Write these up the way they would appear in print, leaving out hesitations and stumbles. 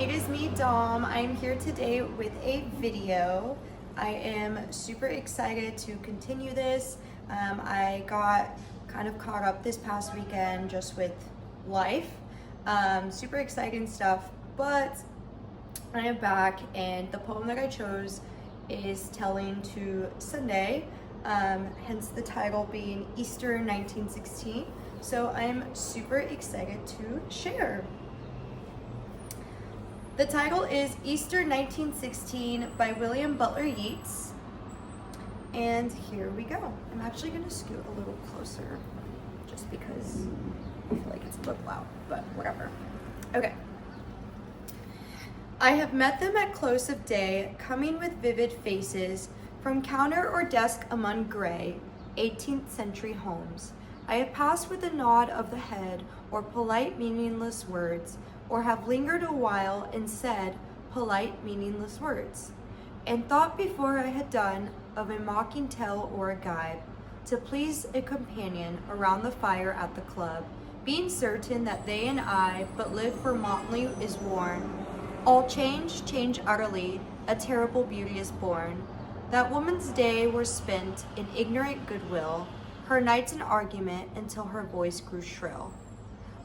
it is me, Dom. I am here today with a video. I am super excited to continue this. I got kind of caught up this past weekend just with life. Super exciting stuff, but I am back, and the poem that I chose is telling to Sunday, hence the title being Easter 1916. So I'm super excited to share. The title is Easter 1916 by William Butler Yeats. And here we go. I'm actually gonna scoot a little closer just because I feel like it's a little loud, but whatever. Okay. I have met them at close of day, coming with vivid faces from counter or desk among gray 18th century homes. I have passed with a nod of the head or polite meaningless words, or have lingered a while and said polite meaningless words, and thought before I had done of a mocking tale or a guide, to please a companion around the fire at the club, being certain that they and I but live for motley is worn. All change utterly, a terrible beauty is born. That woman's day were spent in ignorant goodwill, her nights in argument until her voice grew shrill.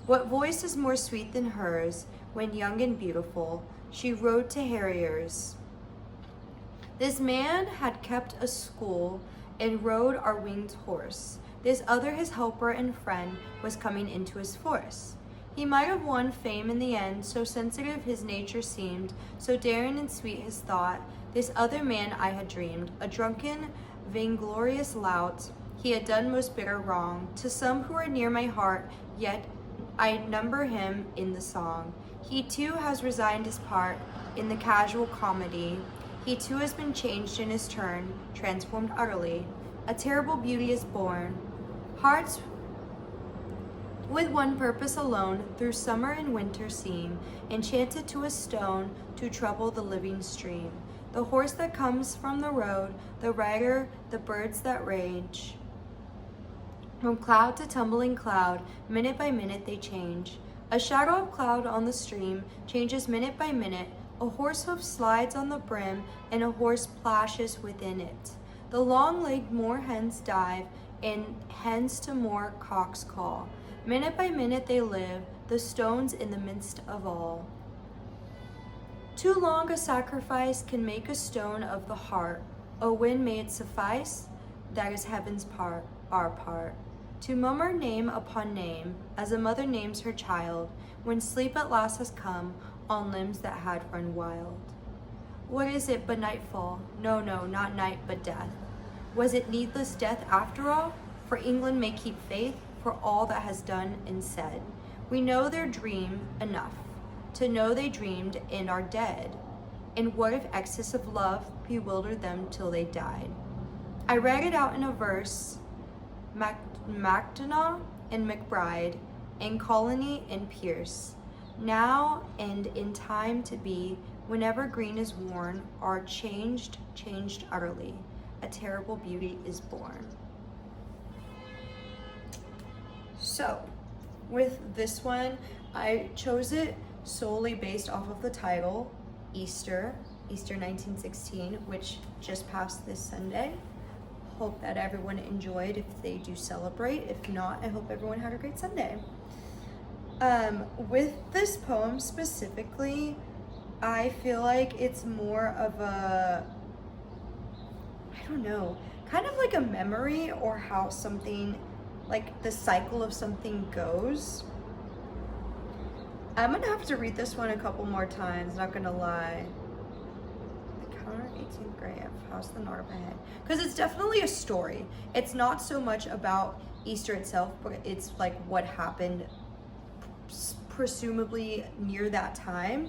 What voice is more sweet than hers, when young and beautiful, she rode to harriers. This man had kept a school and rode our winged horse. This other, his helper and friend, was coming into his force. He might have won fame in the end, so sensitive his nature seemed, so daring and sweet his thought. This other man I had dreamed, a drunken, vainglorious lout. He had done most bitter wrong to some who are near my heart, yet I number him in the song. He too has resigned his part in the casual comedy. He too has been changed in his turn, transformed utterly. A terrible beauty is born. Hearts with one purpose alone, through summer and winter seem enchanted to a stone to trouble the living stream. The horse that comes from the road, the rider, the birds that rage. From cloud to tumbling cloud, minute by minute they change. A shadow of cloud on the stream changes minute by minute. A horse hoof slides on the brim, and a horse plashes within it. The long-legged moor hens dive, and hens to more cocks call. Minute by minute they live, the stones in the midst of all. Too long a sacrifice can make a stone of the heart. Oh, when may it suffice? That is heaven's part, our part. To murmur name upon name, as a mother names her child, when sleep at last has come on limbs that had run wild. What is it but nightfall? No, not night, but death. Was it needless death after all? For England may keep faith for all that has done and said. We know their dream enough to know they dreamed and are dead. And what if excess of love bewildered them till they died? I read it out in a verse, Macdonough and McBride, and Colony and Pierce. Now and in time to be, whenever green is worn, are changed utterly. A terrible beauty is born. So, with this one, I chose it solely based off of the title, Easter 1916, which just passed this Sunday. Hope that everyone enjoyed if they do celebrate. If not, I hope everyone had a great Sunday. With this poem specifically, I feel like it's more of a, I don't know, kind of like a memory, or how something, like the cycle of something goes. I'm gonna have to read this one a couple more times, not gonna lie. The counter 18th grave, how's the nod of my head? Because it's definitely a story. It's not so much about Easter itself, but it's like what happened presumably near that time.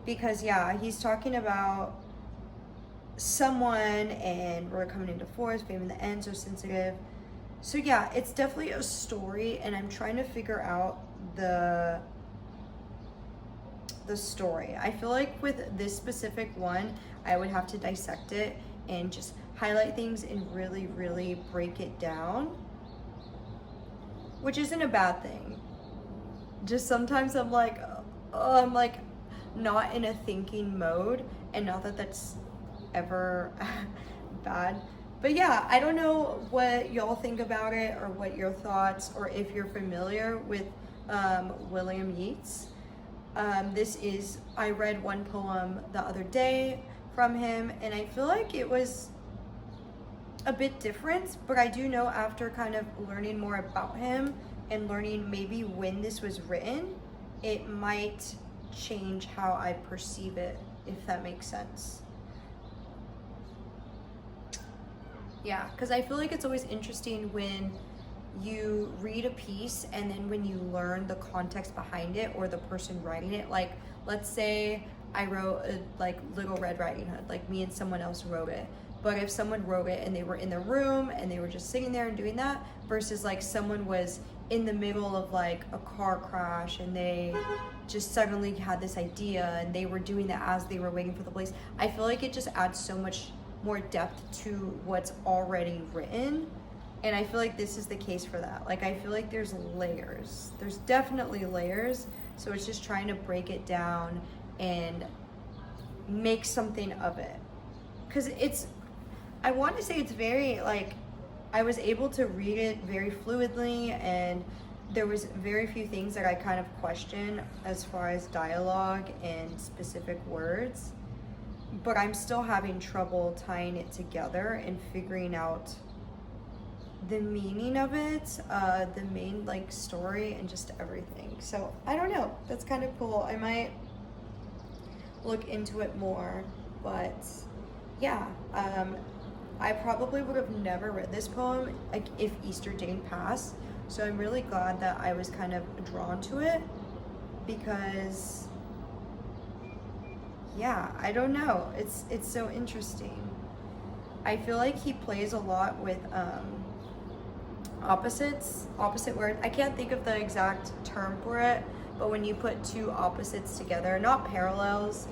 Because yeah, he's talking about someone, and we're coming into force, fame in the end, so sensitive. So yeah, it's definitely a story, and I'm trying to figure out the story. I feel like with this specific one, I would have to dissect it and just highlight things and really, really break it down, which isn't a bad thing. Just sometimes I'm like, not in a thinking mode, and not that that's ever bad. But yeah, I don't know what y'all think about it, or what your thoughts, or if you're familiar with William Yeats. I read one poem the other day from him, and I feel like it was a bit different, but I do know after kind of learning more about him and learning maybe when this was written, it might change how I perceive it, if that makes sense. Yeah, because I feel like it's always interesting when you read a piece and then when you learn the context behind it or the person writing it. Like, let's say I wrote a Little Red Riding Hood, like me and someone else wrote it. But if someone wrote it and they were in their room and they were just sitting there and doing that, versus like someone was in the middle of like a car crash and they just suddenly had this idea and they were doing that as they were waiting for the police, I feel like it just adds so much more depth to what's already written. And I feel like this is the case for that. Like, I feel like there's layers. There's definitely layers. So it's just trying to break it down and make something of it. Because I want to say it's very, like, I was able to read it very fluidly, and there was very few things that I kind of questioned as far as dialogue and specific words. But I'm still having trouble tying it together and figuring out the meaning of it, the main like story, and just everything. So I don't know, that's kind of cool. I might look into it more, but yeah, I probably would have never read this poem like if Easter didn't pass. So I'm really glad that I was kind of drawn to it, because yeah, I don't know, it's so interesting. I feel like he plays a lot with opposite words. I can't think of the exact term for it, but when you put two opposites together, not parallels,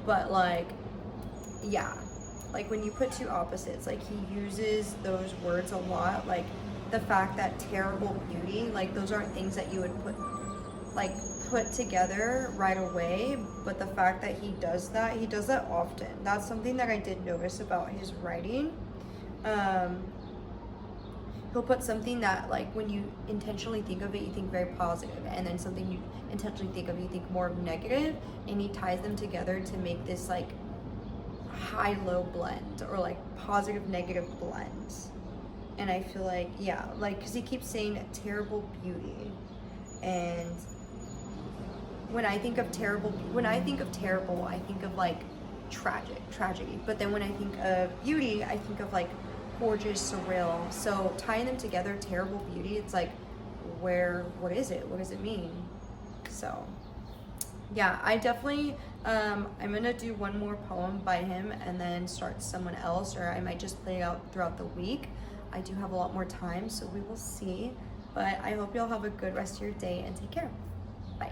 but like, yeah, like when you put two opposites, like he uses those words a lot. Like the fact that terrible beauty, like those aren't things that you would put together right away, but the fact that he does that often. That's something that I did notice about his writing. He'll put something that, like, when you intentionally think of it, you think very positive, and then something you intentionally think of, you think more negative, and he ties them together to make this like high-low blend, or like positive negative blend. And I feel like, yeah, like, because he keeps saying terrible beauty, and when I think of terrible, I think of like tragedy. But then when I think of beauty, I think of like gorgeous, surreal. So tying them together, terrible beauty, it's like, what is it? What does it mean? So yeah, I definitely, I'm gonna do one more poem by him and then start someone else, or I might just play it out throughout the week. I do have a lot more time, so we will see. But I hope y'all have a good rest of your day and take care. Bye.